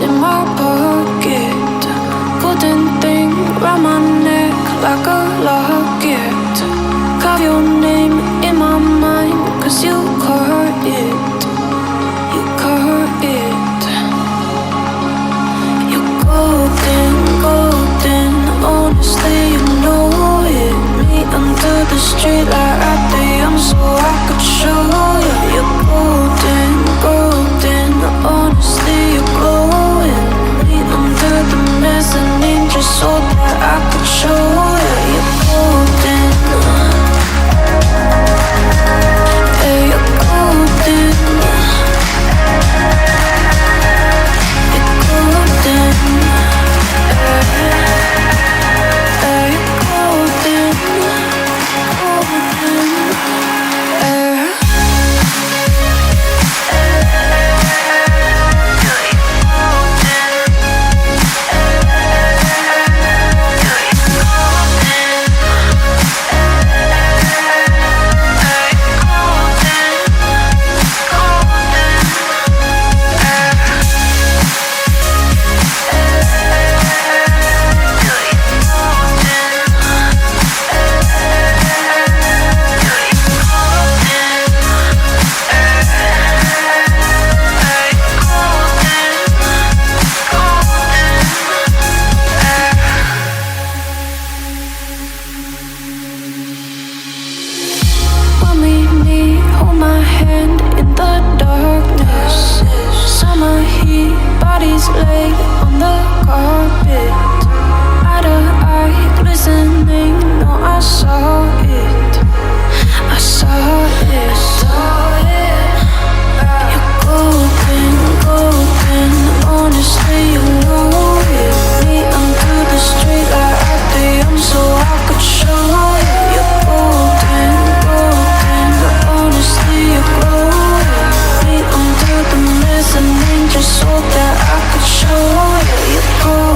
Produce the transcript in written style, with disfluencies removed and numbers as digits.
in my pocket. Golden thing round my neck like a locket. Carve your name in my mind, 'cause you caught it. You caught it. You're golden, golden. Honestly, you know it. Me under the street light at the so I could show you. You're golden, golden. Honestly, you're glowing. Me under the mezzanine just so that I could show you. You're golden. Yeah, you're golden. You're golden. Yeah, you're golden. Golden. Laid on the carpet, eye to eye, glistening. No, I saw it, I saw it. You're golden, golden. Honestly, you know it. Me under the street light at the so I could show you. You're golden, golden. Honestly, you're glowing. Me under the mezzanine just so that I could show you. You're golden.